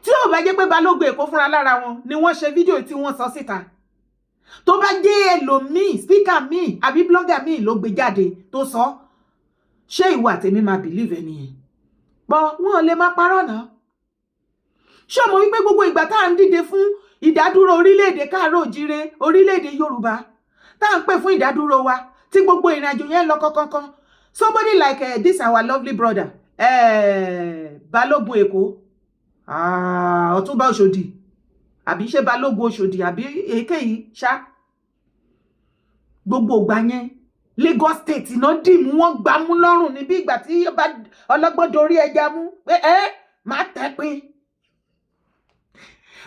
tí ó bá jẹ́ pé Balógun Èkó fúnra lára wọn ni wọ́n ṣe fídíò tí wọ́n sọ síta tó bá jẹ́ ẹlòmíì speaker míì àbí blogger míì ló gbé jáde tó sọ ṣé ìwà tèmi máa believe ẹnìyẹn bọ́ wọn lè má parọ́ náà ṣé mo wípé gbogbo ìgbà tá à ń dìde fún ìdádúró orílẹ̀-èdè káàárọ̀ òjíire orílẹ̀-èdè Yorùbá tá à ń pè fún ìdádúró wa tí gbogbo ìrìnàjò yẹn lọ kankan somebody like this our lovely brother Balógun Èkó Ọ̀túnba Òṣòdì àbí ṣe Balógun Òṣòdì àbí èkéyìí ṣá gbogbo ìgbà yẹn Lagos State iná dìmú wọn gbà mú lọ́rùn ní bí ìgbà tí ọlọ́gbọ́n dorí ẹja mú pé má tẹ́ pín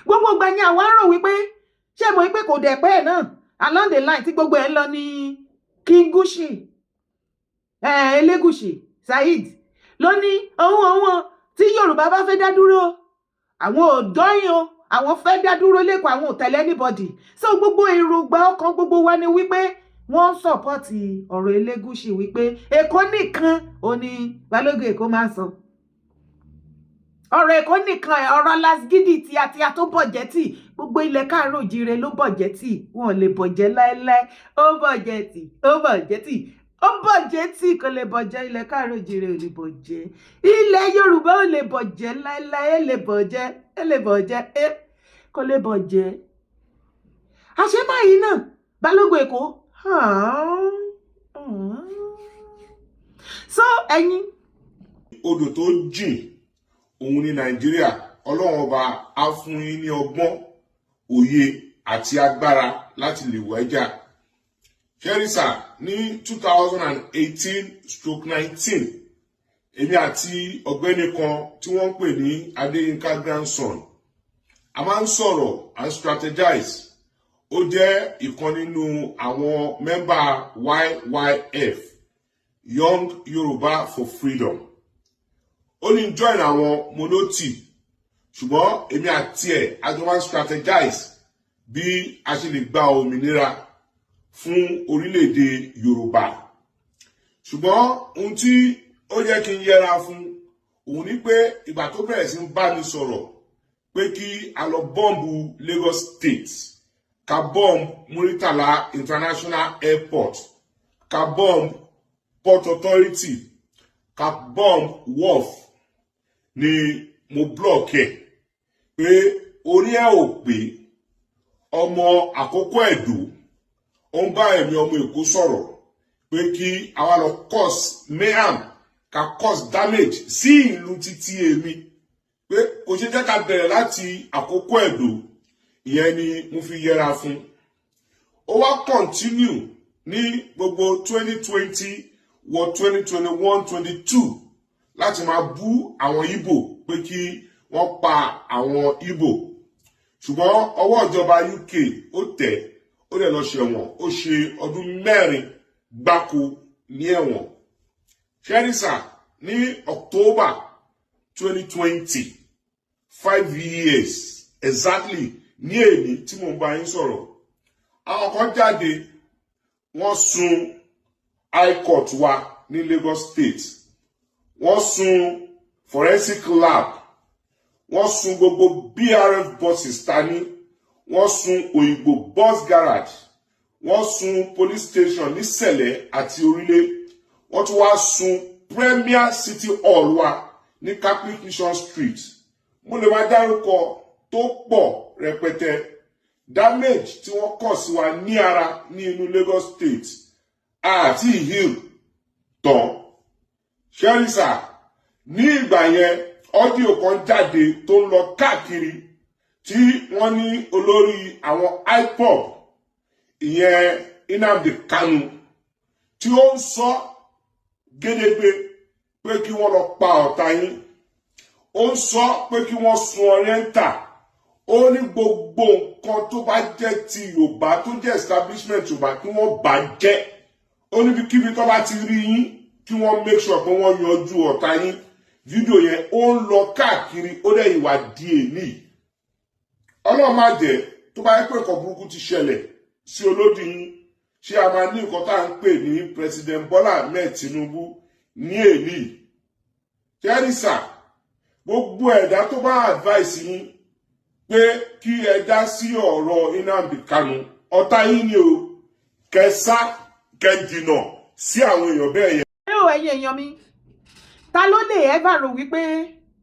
gbogbo ìgbà yẹn àwọn arò wípé ṣé mo wípé kò dẹ̀ pẹ́ náà along the line tí gbogbo ẹ̀ ń lọ ní Kingushi Elegushi Saheed ló ní ohun tí Yorùbá bá fẹ́ dá dúró àwọn ò dọ́yìn o àwọn fẹ́ dá dúró lẹ́kọ̀ọ́ àwọn ò tẹ̀lé anybody so gbogbo èròǹgbà ọkàn gbogbo wa ni wípé wọ́n sọ̀pọ̀tì ọ̀rọ̀ Elegushi wípé Èkó nìkan ò ní Balógun Èkó máa sọ ọ̀rọ̀ Èkó nìkan ọ̀rọ̀ lasgidi tí àti àtó bọ̀jẹ́ tì gbogbo ilẹ̀ káàárọ̀ òjíire ló bọ̀jẹ́ tì wọn ò lè bọ̀jẹ́ láéláé ó bọ̀jẹ́ tì ó bọ̀jẹ́ tì ó bọ̀jẹ́ tì kò lè bọ̀jẹ́ ilẹ̀ káàárọ̀ òjíire ò lè bọ̀jẹ́ ilẹ̀ Yorùbá ò lè bọ̀jẹ́ láéláé lè bọ̀jẹ́ kò lè bọ̀jẹ́ àṣemáyìí náà Balógun Èkó so ẹ̀yin odò tó jìn òun ní Nàìjíríà Ọlọ́run ọba á fún yín ní ọgbọ́n òye àti agbára láti lè wẹ́jà kẹrìsà ní 2018/19 èmi àti ọ̀gbẹ́ni kan tí wọ́n ń pè ní Adéyínká grandson a máa ń sọ̀rọ̀ and strategize ó jẹ́ ìkan nínú àwọn mẹ́mbà YYF Young Yoruba for Freedom ó ní join àwọn monoti ṣùgbọ́n èmi àti ẹ̀ a jọ máa ń strategize bí a ṣe lè gba òmìnira fún orílẹ̀-èdè Yorùbá ṣùgbọ́n ohun tí ó yẹ kí n yẹra fún òun ni pé ìgbà tó bẹ̀rẹ̀ sí ń bá mi sọ̀rọ̀ pé kí a lọ bọ́ǹbù Lagos State ká bọ́ǹbù Muritala International Airport ká bọ́ǹbù Port Authority ká bọ́ǹbù Wharf ni mo block ẹ̀ pé orí ẹ̀ ò pé ọmọ àkókò Ẹ̀dó ó ń bá ẹ̀mí ọmọ Èkó sọ̀rọ̀ pé kí àwa lọ cause mayhem ká cause damage sí ìlú títí èmi pé kò ṣe jẹ́ ká bẹ̀rẹ̀ láti àkókò Ẹ̀dó ìyẹn ni mo fi yẹra fún ó wá continue ní gbogbo 2020 wọ 2021-22 láti máa bú àwọn Ìgbò pé kí wọ́n pa àwọn Ìgbò ṣùgbọ́n ọwọ́ ìjọba UK ó tẹ̀ ó dẹ̀ lọ ṣẹ̀wọ̀n ó ṣe ọdún 4 gbáko ní ẹ̀wọ̀n ṣẹ́rísà ní October 2020 5 years exactly ní èyí tí mo ń bá yín sọ̀rọ̀ àwọn kan jáde wọ́n sún High Court wa ní Lagos State wọ́n sún forensic lab wọ́n sún gbogbo BRF buses tani wọ́n sún Òyìnbó bus garage wọ́n sún police station ní Sẹ̀lẹ̀ àti Orílẹ̀ wọ́n tún wá sún Premier City Hall wa ní Catholic Mission Street mo lè máa dárúkọ tó pọ̀ rẹpẹtẹ damage tí wọ́n kọ̀ sí wa ní ara ní inú Lagos State àti hill tán ṣẹ́rísà ní ìgbà yẹn ọ́díò kan jáde tó ń lọ káàkiri tí wọ́n ní olórí àwọn IPOB ìyẹn Nnamdi Kanu tí ó ń sọ gédégbé pé kí wọ́n lọ pa ọ̀tá yín ó ń sọ pé kí wọ́n sun Oriental ó ní gbogbo nǹkan tó bá jẹ́ ti Yorùbá tó jẹ́ establishment Yorùbá kí wọ́n bà jẹ́ ó níbi kíbi tó bá ti rí yín kí wọ́n make sure pé wọ́n yanjú ọ̀tá yín fídíò yẹn ó ń lọ káàkiri ó dẹ̀ ìwà di èní Ọlọ́run má jẹ́ tó bá yẹ pé nǹkan burúkú ti ṣẹlẹ̀ sí olódì yín ṣé a máa ní nǹkan tá à ń pè ní President Bola Ahmed Tinubu ní èní kẹ́rìsà gbogbo ẹ̀dá tó bá advice yín pé kí ẹ dá sí ọ̀rọ̀ Nnamdi Kanu ọ̀tá yín ni o, kẹsà kẹjìnà sí àwọn èèyàn bẹ́ẹ̀ yẹn. ẹ ò ẹ̀yin èèyàn mi, ta ló lè ever rò wípé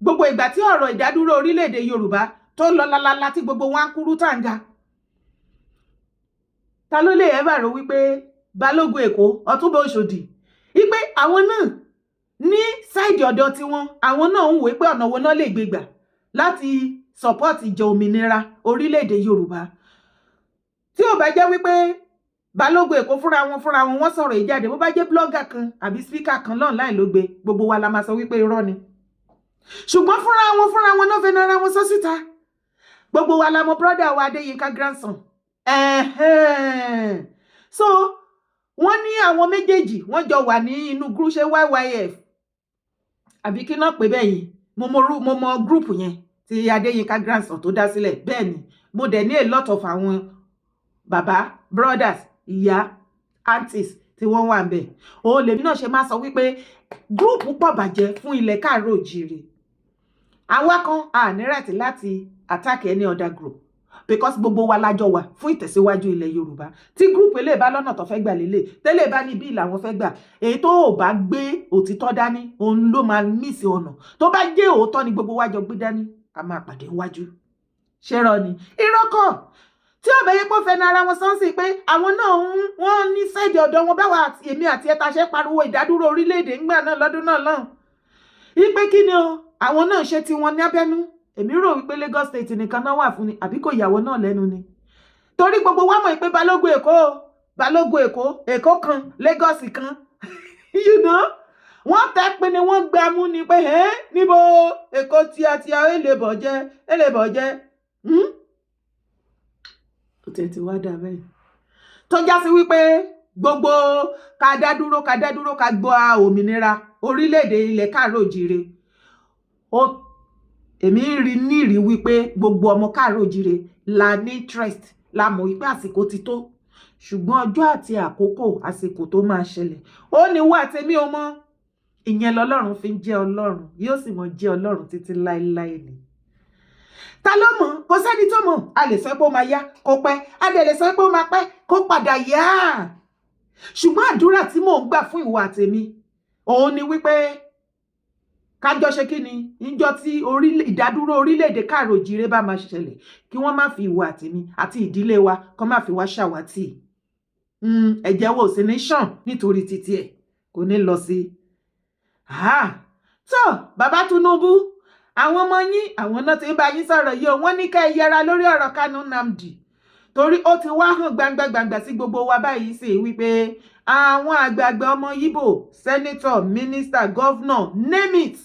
gbogbo ìgbà tí ọ̀rọ̀ ìdádúró orílẹ̀-èdè Yorùbá tó lọ lálálá tí gbogbo wọn kúrú tàǹgà, ta ló lè ever rò wípé Balógun Èkó Ọ̀túnba Òṣòdì wípé àwọn náà ní sáìdì ọ̀dọ̀ tiwọn, àwọn náà ń wò pé ọ̀nà wo náà lè gbé gbà láti support ìjọ òmìnira orílẹ̀-èdè Yorùbá. Tí ò bá jẹ́ wípé Balógun Èkó fúnra wọn wọ́n sọ̀rọ̀ ìjáde, bó bá jẹ́ blogger kan àbí speaker kan online ló gbé, gbogbo wa la máa sọ wípé irọ́ ni. Ṣùgbọ́n fúnra wọn náà fẹ́ nara wọn sọ síta. Gbogbo wa la mọ̀ brother wa Adéyínká grandson. So wọ́n ní àwọn méjèèjì wọ́n jọ wà ní inú group ṣe YYF àbí kí náà pé bẹ́ẹ̀ yìí, mo mọ group yẹn tí Adéyínká grandson tó dá sílẹ̀. Bẹ́ẹ̀ ni mo dẹ̀ ní a lot of àwọn bàbá brothers ìyá aunties tí wọ́n wà ńbẹ̀. Òun lèmi náà ṣe máa sọ wípé group pọ̀ bàjẹ́ fún ilẹ̀ káàárọ̀ òjíire. Àwa kan a ní right láti attack any other group because gbogbo wa lájọ wà fún ìtẹ̀síwájú ilẹ̀ Yorùbá. Tí group eléyìí bá lọ́nà tó fẹ́ gbà lélẹ̀, tẹ́lẹ̀ bá ní bí làwọn fẹ́ gbà, èyí tó ò bá gbé òtítọ́ dání òun ló máa miss ọ̀nà. Tó bá jẹ́ òótọ́ ni gbogbo wa jọ gbé dání, a máa pàdé wájú. Ṣé rọ ni? Irọ́ kọ́. Tí ó bẹ̀yẹ pọ̀ fẹ́nu ara wọn sọ́nsì pé àwọn náà wọ́n ní sáìdì ọ̀dọ̀ wọn báwa èmi àti ẹ̀ta ṣe pariwo ìdádúró orílẹ̀-èdè ńgbà náà lọ́dún náà lọ́hùn. Wípé kí ni o, àwọn náà ṣe ti wọn ní abẹ́nú. Èmi rò wípé Lagos State nìkan náà wà fún ni, àbí kò ìyàwó náà lẹ́nu ni. Torí gbogbo wa mọ̀ pé Balógun Èkó kan, Lagos kan, you know, wọ́n tẹ́ pé ni wọ́n gbá mú ni pé níbo Èkó tíatíá elébọ̀ jẹ́. Ó tẹ̀ ti wá dà bẹ́ẹ̀. Tó já sí wípé gbogbo ká dá dúró ká gbọ́ òmìnira orílẹ̀-èdè ilẹ̀ káàárọ̀ òjíire. Èmi rí nírí wípé gbogbo ọmọ káàárọ̀ òjíire la ní interest, la mọ̀ wípé àsìkò ti tó. Ṣùgbọ́n ọjọ́ àti àsìkò tó máa ṣẹlẹ̀, ó ní wá tèmi o mọ̀. Ìyẹn lọ́lọ́run fi ń jẹ́ Ọlọ́run, yóò sì mọ̀ jẹ́ Ọlọ́run títí láéláé ni. Ta ló mọ̀? Kò sẹ́ni tó mọ̀. A lè sọ pé ó máa yá kó pẹ́, a dẹ̀ lè sọ pé ó máa pẹ́ kó padà yá. Ṣùgbọ́n àdúrà tí mò ń gbà fún ìwọ àtèmi òun ni wípé kájọ ṣe kí ni níjọ́ tí ìdádúró orílẹ̀-èdè káàárọ̀ òjíire bá máa ṣẹlẹ̀, kí wọ́n má fi ìwọ àtèmi àti ìdílé wa kó má fi wá ṣàwátì. Ẹ̀jẹ̀ wo sì ní ṣàn nítorí títí ẹ̀ kò ní lọ sí. Tó bàbá Tinubu, àwọn ọmọ yín àwọn náà ti ń bá yín sọ̀rọ̀ yìí o, wọ́n ní ká ẹ yẹra lórí ọ̀rọ̀ Kanu Nnamdi, torí ó ti wá hàn gbangba sí gbogbo wa báyìí sí wípé àwọn àgbààgbà ọmọ Yíbò, senator, minister, governor, name it,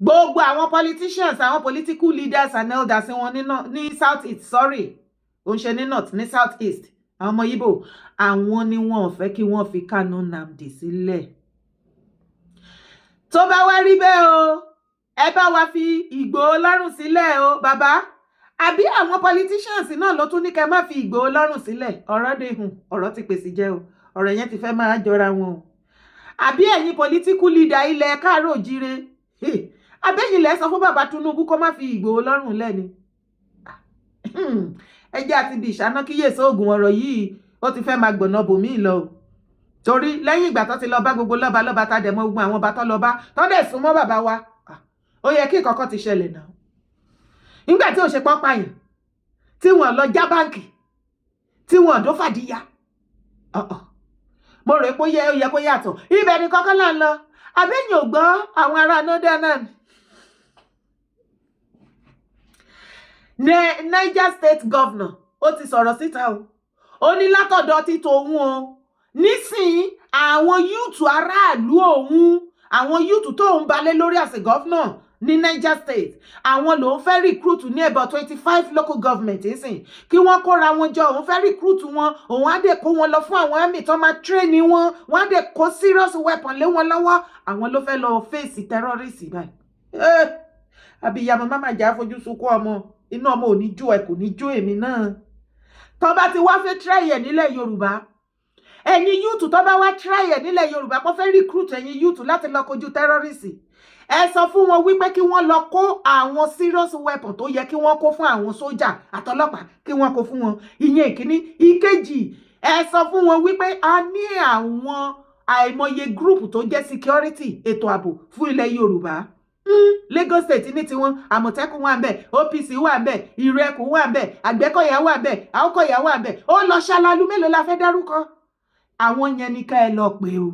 gbogbo àwọn politicians, àwọn political leaders and elders wọn ní south east, sorry ó ń ṣe ní north, ní south east, àwọn ọmọ Yíbò, àwọn ni wọn ò fẹ́ kí wọ́n fi Kanu Nnamdi sílẹ̀. Tó bá wá rí bẹ́ẹ̀ o, ẹ bá wa fi Ìgbòho lọ́rùn sílẹ̀ o bàbá. Àbí àwọn politicians náà ló tún ní kẹ́ má fi Ìgbòho lọ́rùn sílẹ̀. Ọ̀rọ̀ dé hùn, ọ̀rọ̀ ti pèsè jẹ́ o, ọ̀rọ̀ yẹn ti fẹ́ máa jọra wọn o. Àbí ẹ̀yin political leader ilẹ̀ káàárọ̀ òjíire, àbẹ́yìn lẹ sọ fún bàbá Tinubu kó má fi Ìgbòho lọ́rùn lẹ́ni. Ẹ jẹ́ àti bí ìṣáná kíyèsí oògùn ọ̀rọ̀ yìí, ó ti fẹ́ máa gbọ̀nà bòmíì lọ o. Torí lẹ́yìn ìgbà tó ti lọ bá gbogbo lọ́ba tá dẹ̀ mọ́ gbogbo àwọn ọba tó lọ bá tó dẹ̀ sún mọ́ bàbá wa, ó yẹ kí ìkọ̀kọ̀ ti ṣẹlẹ̀ náà. Nígbà tí ò ṣe pọ́n pààyàn, tí wọ́n lọ já báǹkì, tí wọ́n dó fàdíyà, mo rò pé ó yẹ kó yàtọ̀. Ibẹ̀ ni kọ́kọ́ là ń lọ. Àbẹ́yìn ò gbọ́ àwọn ará Northern náà. Niger State Governor ó ti sọ̀rọ̀ síta o. Ó ní látọ̀dọ̀ ti tòun o. Nísìnyí àwọn yúùtù aráàlú òun, àwọn yúùtù tó ń balẹ̀ lórí as a governor ní Niger State, àwọn ló ń fẹ́ recruit ní about 25 local government nísìn, kí wọ́n kóra wọn jọ, òun fẹ́ recruit wọn, òun á dẹ̀ kó wọn lọ fún àwọn army tó máa train wọn, wọ́n á dẹ̀ kó serious weapon lé wọn lọ́wọ́, àwọn ló fẹ́ lọ face terrorist báyìí. Àbíyamọ má máa jà fojú sunkún ọmọ, inú ọmọ ò ní jó ẹ kò ní jó èmi náà. Tó bá ti wá fẹ́ try ẹ̀ nílẹ̀ Yorùbá, ẹ̀yin youth tó bá wá try ẹ̀ nílẹ̀ Yorùbá kó fẹ́ recruit ẹ̀yin youth láti lọ kojú terrorist ẹ sọ fún wọn wípé kí wọ́n lọ kó àwọn serious weapon tó yẹ kí wọ́n kó fún àwọn sójà àtọlọ́pàá kí wọ́n kó fún wọn ìyẹn ìkíní ìkejì ẹ sọ fún wọn wípé a ní àwọn àìmọye group tó jẹ́ security ètò ààbò fún ilẹ̀ Yorùbá Lagos State ní tiwọn Àmọ̀tẹ́kùn wà ńbẹ̀ OPC wà ńbẹ̀ Ìrẹ́kùn wà ńbẹ̀ Àgbẹ̀kọ̀yà wà ńbẹ̀ Àwòkọ̀yà wà ńbẹ̀ ó lọ ṣalalu mélòó la fẹ́ dárúkọ àwọn yẹn ní ká ẹ lọ pé o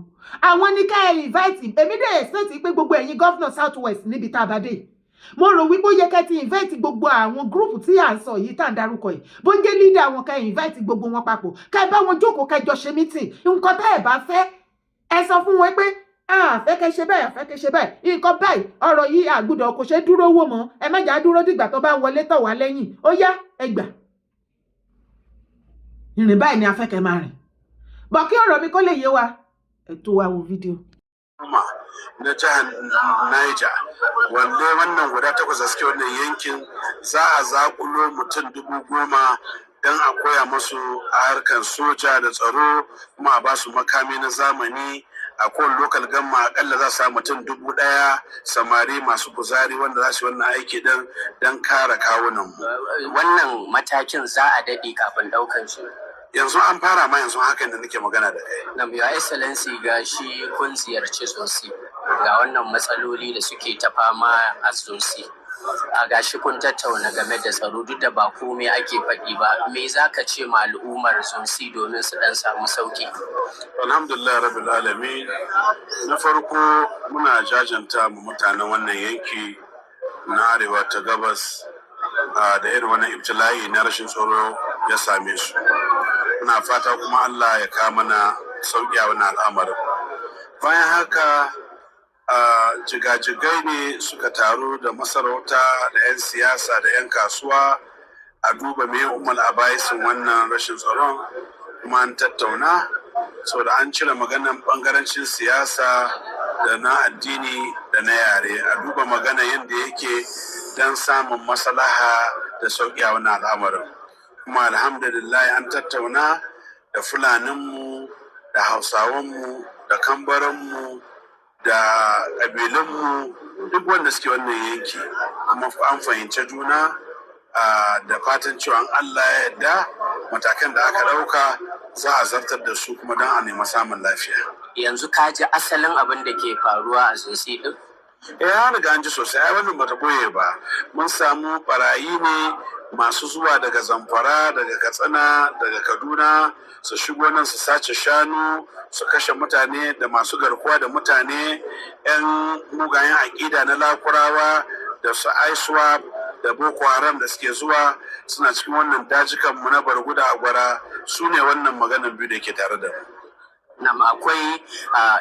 àwọn ní ká ẹ invite èmi dé state pé gbogbo ẹ̀yin governor South West níbi tá a bá dé mo rò wípé ó yẹ ká ti invite gbogbo àwọn group tí à ń sọ yìí tá à ń dárúkọ yìí bó jẹ́ leader àwọn ká invite gbogbo wọn papọ̀ ká ẹ bá wọn jókòó ká ẹ jọ ṣe meeting nǹkan tá ẹ bá fẹ́ ẹ sọ fún wọn pé fẹ́ kẹ́ ṣe báyìí fẹ́ kẹ́ ṣe báyìí nǹkan báyìí ọ̀rọ̀ yìí àgbùdọ̀ kò ṣe dúró wò mọ́ ẹ má jà dúró dìgbà tó bá wọlé tọ̀ wá lẹ́yìn ó yá ẹ gbà ìrìn báyìí ni a fẹ́ kẹ́ máa rìn bọ̀ kí ọ̀rọ̀ mi kó lè yé wa ẹ tó wa wo fídíò. na jihar Niger wanda wannan guda 8 da suke wannan yankin za a zakulo mutum 10,000 don a koya musu a harkar soja da tsaro kuma a ba su makami na zamani a kowane lokal gamma akalla za su mutum 1,000 samari masu kuzari wanda za su yi wannan aiki don kare kawunan mu. Wannan matakin za a daɗe kafin ɗaukan shi. Yanzu an fara ma yanzu hakan da nake magana da kai. Na biya excellency ga shi kun ziyarci Zonsi ga wannan matsaloli da suke ta fama a Zonsi. A gashi kun tattauna game da tsaro duk da ba komai ake faɗi ba me za ka ce ma al'ummar Zonsi domin su dan samu sauki. Alhamdulillah rabbil alamin na farko muna jajanta mu mutanen wannan yanki na arewa ta gabas da irin wannan ibtila'i na rashin tsaro ya same su. Muna fata kuma Allah ya kawo mana sauki a wannan al'amarin. Bayan haka jigajigai ne suka taru da masarauta da 'yan siyasa da 'yan kasuwa a duba me umar abaisin wannan rashin tsaron kuma an tattauna da an cire maganan bangarancin siyasa da na addini da na yare a duba magana yadda yake don samun maslaha da sauki a wannan al'amarin kuma alhamdulillah an tattauna da fulaninmu da hausawanmu da kambaranmu da ƙabilunmu duk wanda suke wannan yanki kuma an fahimci juna da fatan cewa Allah ya yarda matakan da aka ɗauka za a zartar da su kuma don a nemi samun lafiya. Yanzu ka ji asalin abin da ke faruwa a Zonsi din? Ya riga an ji sosai ai wannan bata boye ba mun samu barayi ne masu zuwa daga Zamfara daga Katsina daga Kaduna su shigo nan su sace shanu su kashe mutane da masu garkuwa da mutane 'yan mugayen aƙida na lakurawa da su aisuwa da boko haram da suke zuwa suna cikin wannan dajikan mu na barguda a gwara su ne wannan maganan biyu da ke tare da mu. Nam akwai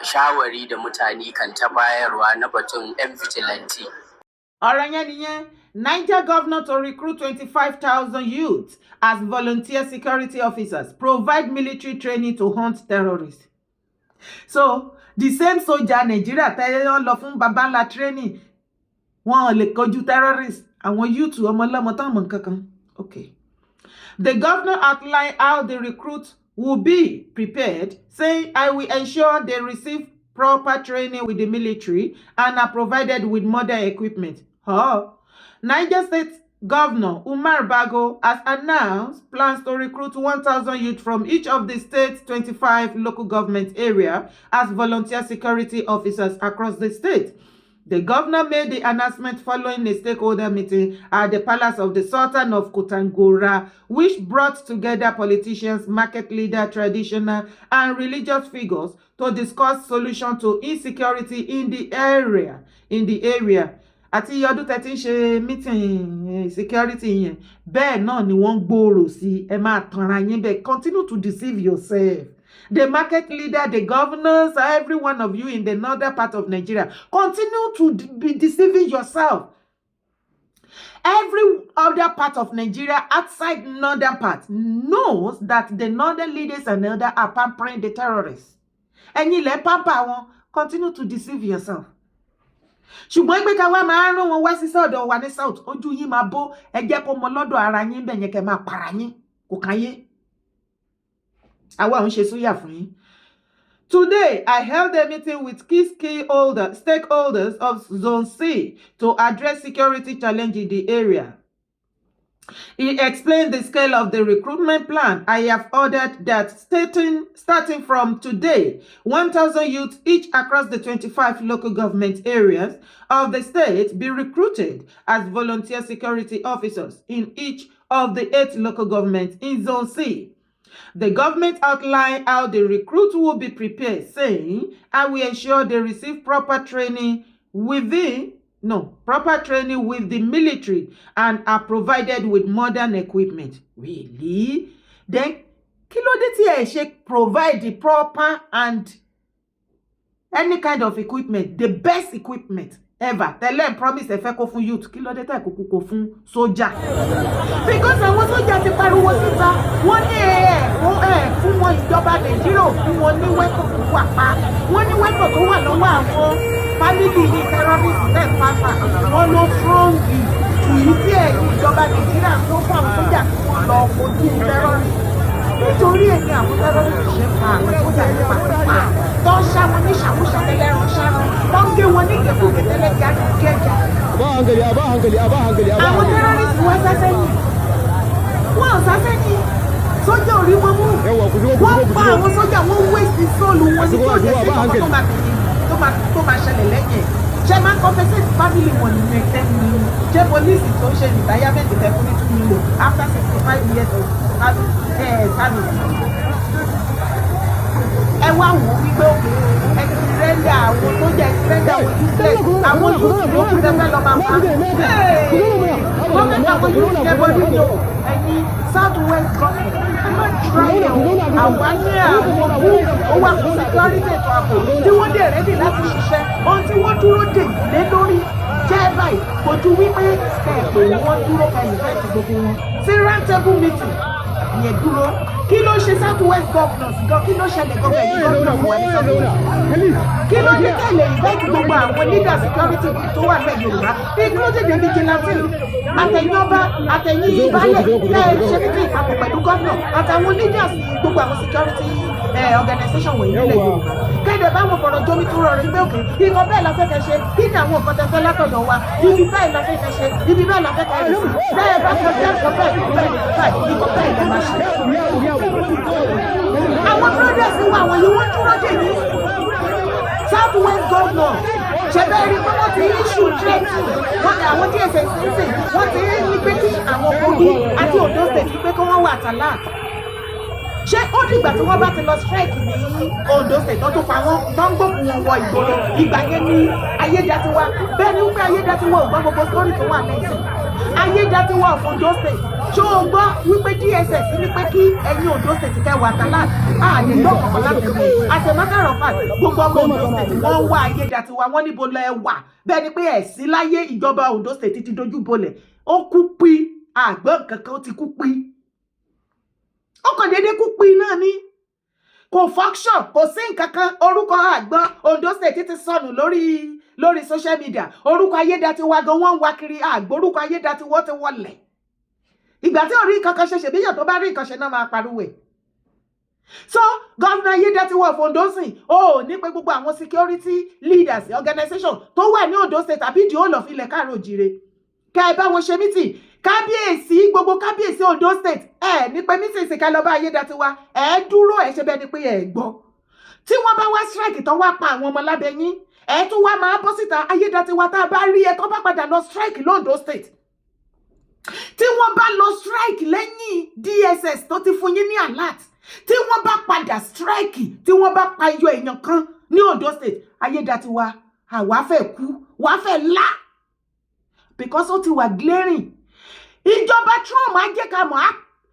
shawari da mutane kan ta bayarwa na batun 'yan vigilante. Ọ̀rọ̀ yẹn nìyẹn Niger governor to recruit 25,000 youths as volunteer security officers provide military training to hunt terrorists. So the same soldier Nigeria tẹ́lẹ̀ lọ fún baba ńlá training wọn ò lè kojú terrorists àwọn youth ọmọlọ́mọ tán mọ̀ kankan. Okay. The governor outlined how the recruits will be prepared, saying, I will ensure they receive proper training with the military and are provided with modern equipment. Niger State Governor Umar Bago has announced plans to recruit 1,000 youth from each of the state's 25 local government areas as volunteer security officers across the state. The governor made the announcement following a stakeholder meeting at the Palace of the Sultan of Kotangora, which brought together politicians, market leaders, traditional and religious figures to discuss solutions to insecurity in the area. Àti ọdún tẹ́tí ń ṣe meeting security yẹn bẹ́ẹ̀ náà ni wọ́n gbòòrò sí ẹ máa tanra yín bẹ́ẹ̀ continue to deceive yourself. The market leader, the governors, every one of you in the northern part of Nigeria, continue to be deceiving yourself. Every other part of Nigeria outside northern part knows that the northern leaders and elders are pampering the terrorists. And you let pamper one, continue to deceive yourself. Ṣùgbọ́n pé ká wá máa rán wọn wá sí sọ́dọ̀ wa ní south ojú yín máa bó ẹ jẹ́ kó mọ lọ́dọ̀ ara yín bẹ́ẹ̀ yẹn kẹ́ máa para yín kò káyé. àwa ń ṣe súyà fún yín. Today, I held a meeting with key stakeholders of Zone C to address security challenges in the area. He explained the scale of the recruitment plan. I have ordered that starting from today, 1,000 youths each across the 25 local government areas of the state be recruited as volunteer security officers in each of the 8 local governments in Zone C. The government outlined how the recruits will be prepared, saying, I will ensure they receive proper training with the military and are provided with modern equipment. Really? Then, kí ló dé tí ẹ ṣe provide the proper and any kind of equipment, the best equipment ever? Tell promise ẹ fẹ́ kó fún youth, kí ló dé tẹ́ kúkú kó fún sójà? Because àwọn sójà ti pariwo síta, wọ́n ní fún wọn ìjọba Nàìjíríà fún wọn ní weapon tó wà pa, wọ́n ní weapon tó wà lọ́wọ́ àwọn family ní terrorist náà pápá, wọ́n ló strong jù èyí tí ìjọba Nàìjíríà tó fún àwọn sójà tí wọ́n lọ kojú terrorist. Nítorí èmi àwọn terrorist ṣe pa àwọn sójà ní pàpàpà tó ń ṣá wọn ní ṣàmúṣà tẹ́lẹ̀rán ṣáná, tó ń gé wọn ní ìgbèkùgbè tẹ́lẹ̀ gẹ́gẹ́. Àwọn terrorist wọ́n sásẹ́yìn, wọ́n sásẹ́yìn, sójà ò rí wọn mú, wọ́n pa àwọn sójà, wọ́n waste sóòlù wọn ní kí ó jẹ́ sí ọkọ̀ tó máa ṣẹlẹ̀ lẹ́yìn. Ṣé máa compensate family wọn ní ẹgbẹ́ mi? Ṣé police tó ń ṣe retirement tẹ̀kún ní 2 million after 65 years of service? Ẹ wá wò ó wípé òkè ẹ ti rẹ́ndà àwọn tó jẹ́ rẹ́ndà àwọn useless, àwọn youth ló kú tẹ́fẹ́ lọ máa pa. Gọ́ọ̀mẹ̀ntì àwọn youth yẹn bọ́ nínú ẹ̀yìn South West government. Ẹ má tíráyẹ̀ o, àwa ní àwọn kú owó àpò security ètò ààbò tí wọ́n dẹ̀ rẹ́dì láti ṣiṣẹ́. Ohun tí wọ́n dúró dè lé lórí jẹ́ báyìí kò ju wípé ẹ̀pẹ̀ wọ́n dúró kẹ́yìn fẹ́ ti gbogbo wọn. Sí round table meeting yẹn dúró. Kí ló ṣe South West governors gan? Kí ló ṣẹlẹ̀ gan bẹ́ẹ̀ ní governors wọ̀ ní South West? Kí ló dé tẹ̀lé ìfẹ́ẹ̀tì gbogbo àwọn leader security tó wà ní Yorùbá? Including the vigilante, àtẹ̀yìn ọba, àtẹ̀yìn ìbálẹ̀, ṣe ní kí ìpapọ̀ pẹ̀lú gọ́vnọ̀, àtàwọn leaders gbogbo àwọn security organization wọ̀nyí nílẹ̀ Yorùbá. Kéde báwọn fọ̀rọ̀ jómi tó rọrùn gbé òkè, ìkan bẹ́ẹ̀ la fẹ́ kẹ́ ṣe, kí ni àwọn nǹkan tẹ́fẹ́ látọ̀dọ̀ wa, ibi bẹ́ẹ̀ la fẹ́ kẹ́ ṣe, ibi bẹ́ẹ̀ la fẹ́ kẹ́ ṣe, bẹ́ẹ̀ bá fẹ́ kẹ́ ìkan bẹ́ẹ̀ lè máa ṣe. Àwọn brothers wa àwọn yìí wọ́n dúró dè ní South West governor. Ṣé bẹ́ẹ̀ rí pé wọ́n ti issue threatening, wọ́n ní àwọn DSS ṣẹ̀ṣẹ̀, wọ́n ti ní pé kí àwọn Kogi àti Ondo State pé kí wọ́n wà alert. Ṣé ó dìgbà tí wọ́n bá ti lọ strike ní Ondo State tó pa wọ́n tó ń gbókùn wọn wọ ìgboro, ìgbà yẹn ní Ayédatiwa? Bẹ́ẹ̀ ni wípé Ayédatiwa ò gbọ́ gbogbo story tó wà lẹ́sìn. Ayédatiwa of Ondo State, ṣó o gbọ́ wípé DSS ní pé kí ẹ̀yin Ondo State kẹ́ wà alert? Ààyè gbọ́ kọ̀ọ̀kan láti mú. As a matter of fact, gbogbo ọmọ Ondo State wọ́n wá Ayédatiwa, wọ́n níbo lẹ wà? Bẹ́ẹ̀ ni pé ẹ̀sí láyé ìjọba Ondo State ti dojú bolẹ̀. Ó kú pí, àgbọ̀n kankan ó ti kú pí. Ó kàn déédéé kú pí náà ni. Kò function, kò sí nǹkan kan. Orúkọ àgbọ̀n Ondo State ti sọnù lórí social media. Orúkọ Ayédatiwa gan wọ́n ń wá kiri, àgbórúkọ Ayédatiwa ti wọlẹ̀. Ìgbà tí orí nǹkan kan ṣe ṣèbíyàn tó bá rí nǹkan ṣe náà máa pariwo ẹ̀. So Governor Ayédatiwa of Ondo State ní pé gbogbo àwọn security leaders organization tó wà ní Ondo State àbí the whole of ilẹ̀ káàró òjìrè kẹ́ ẹ bá wọn ṣe meeting. Kábíyèsí, gbogbo kábíyèsí Ondo State ní pé meeting sì ká lọ bá Ayédatiwa, dúró ṣe bẹ́ẹ̀ ni pé gbọ́. Tí wọ́n bá wá strike tán wá pa àwọn ọmọ lábẹ́ yín, tún wá máa bọ́ síta. Ayédatiwa tá a bá rí tó bá padà lọ strike l'Ondo State, tí wọ́n bá lọ strike lẹ́yìn DSS tó ti fún yín ní alert, tí wọ́n bá padà strike, tí wọ́n bá pa iyọ̀ èèyàn kan ní Ondo State, Ayédatiwa àwa fẹ́ kú, wá fẹ́ lá, because ó ti wà glaring. Ìjọba Trump á jẹ́ ká mọ̀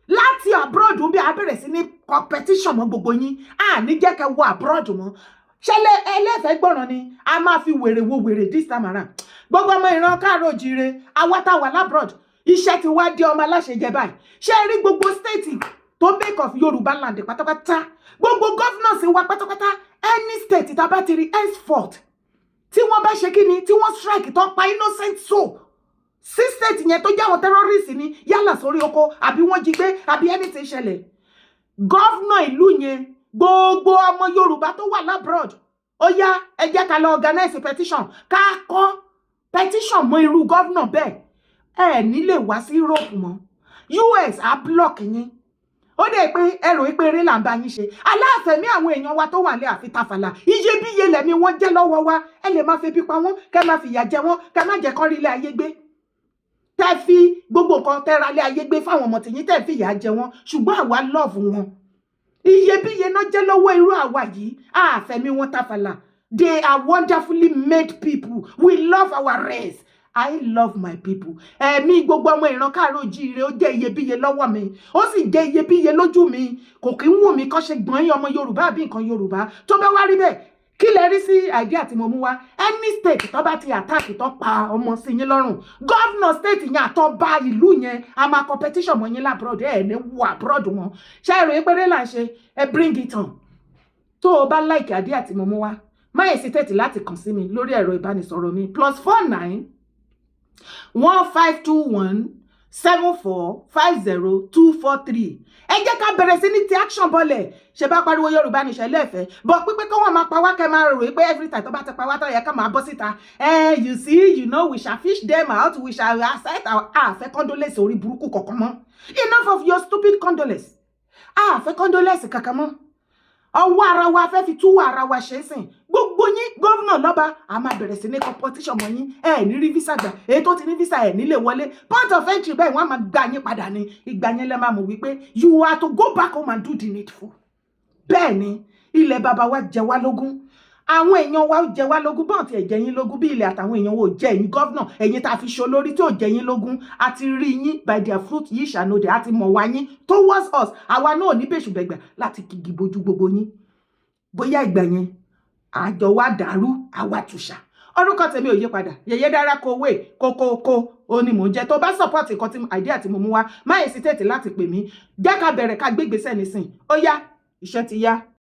láti abroad bí a bẹ̀rẹ̀ sí ní competition mọ́ gbogbo yín, ní jẹ́ ká wọ abroad mọ́. Ṣẹlẹ̀ ẹlẹ́fẹ̀ẹ́ gbọ́ràn ni a máa fi wèrè wo wèrè this time around. Gbogbo ọmọ ìran káàró òjìrè, àwa tá wà labroad, iṣẹ́ ti wá di ọmọ aláṣẹ jẹ báyìí. Ṣé rí gbogbo state tó make of Yorùbá land pátápátá, gbogbo governors wa pátápátá, any state tá bá ti rí henceforth tí wọ́n bá ṣe kíni, tí wọ́n strike tó pa innocent soul, sí state yẹn tó jẹ́ àwọn terrorist ni, yálà sórí oko àbí wọ́n jí gbé àbí anything ṣẹlẹ̀, gọ́vnà ìlú yẹn gbogbo ọmọ Yorùbá tó wà labroad ó yá ẹ jẹ́ ká lọ organize petition ká kọ petition mọ́ irú gọ́vnà bẹ́ẹ̀ ẹ nílé wá sí Europe mọ́ US á block yín ó dé pé ẹrù pé eré là ń bá yín ṣe aláàfẹ̀mí àwọn èèyàn wa tó wà lé àfitafàlà iyebíye lẹ̀mí wọn jẹ́ lọ́wọ́ wa ẹ lè má febi pa wọ́n kẹ́ má fìyà jẹ wọ́n kẹ́ má jẹ́ kọ́ rí ilé ayé gbé tẹ́ fi gbogbo nǹkan tẹ́ ra ilé ayé gbé fáwọn ọmọ tìyín tẹ́ fìyà jẹ wọ́n ṣùgbọ́n àwa love wọn iyebíye náà jẹ́ lọ́wọ́ irú àwa yìí àfẹ̀mí wọn tafàlà. They are wonderfully made people. We love our race. I love my people. Mi gbogbo ọmọ ìran káàárọ̀ oòjíire ó jẹ́ iyebíye lọ́wọ́ mi. Ó sì jẹ́ iyebíye lójú mi. Kò kí ń wù mí kán ṣe gbọ́n ọmọ Yorùbá àbí nǹkan Yorùbá. Tó bá wá rí bẹ́ẹ̀, kí lẹ rí sí idea tí mo mú wá? Any state tó bá ti attack tó pa ọmọ sí yín lọ́rùn. Governor state yẹn àtọ́ bá ìlú yẹn a máa competition mọ́ yín labroad ní wọ abroad wọn. Ṣé ìròyìn péré là ń ṣe? Bring it on. Tó o bá like idea tí mo mú wá, má hesitate láti kàn sí mi lórí ẹ̀rọ ìbánisọ̀rọ̀ mi +49 1521 7450243. ẹ jẹ́ ká bẹ̀rẹ̀ sí ní ti action bọ́lẹ̀ ṣe bá pariwo Yorùbá ní ìṣẹ̀lẹ̀ ẹ̀fẹ́ bọ́ pípẹ́ kí wọ́n máa pa wá kẹ́ máa rò pé every time tó bá ti pa wá tó yẹ ká máa bọ́ síta you see you know we shall fish them out we shall accept our àfẹ́ condolence orí burúkú kọ̀ọ̀kan mọ́ enough of your stupid condolence àfẹ́ condolence kankan mọ́ ọwọ́ ara wa fẹ́ fi túwọ́ ara wa ṣe é sìn gbogbo yín gómìnà lọ́ba a máa bẹ̀rẹ̀ sí ní competition mọ́ yín ní rí visa gbà èyí tó ti ní visa nílé wọlé point of entry bẹ́ẹ̀ wọ́n á máa gbà yín padà ní ìgbà yẹn lẹ́ máa mọ̀ wípé you are to go back home and do the needful. bẹ́ẹ̀ ni ilẹ̀ bàbá wa jẹ wá lógún àwọn èèyàn wa jẹ wá lógún bọ́n ti ẹ̀jẹ̀ yín lógún bí ilẹ̀ àtàwọn èèyàn wo jẹ́ ẹ̀yin gọ́vnà ẹ̀yin tá a fi ṣo lórí tí ò jẹ́ yín lógún àti rí yín by their fruit yìí ṣànóde àti mọ̀ wá yín towards us àwa náà ní bẹ́ṣù bẹ̀gbà láti kìgì bojú gbogbo yín bóyá ìgbà yẹn àjọ wa dàrú àwa tùṣà orúkọ tèmi ò yí padà Yèyé Dára Kowé kókókó ó ní mò ń jẹ tó bá support nǹkan tí idea tí mo mú wá má hesitate láti pè mí jẹ́ ká bẹ̀rẹ̀ ká gbégbèsè nísìn ó yá iṣẹ́ ti yá.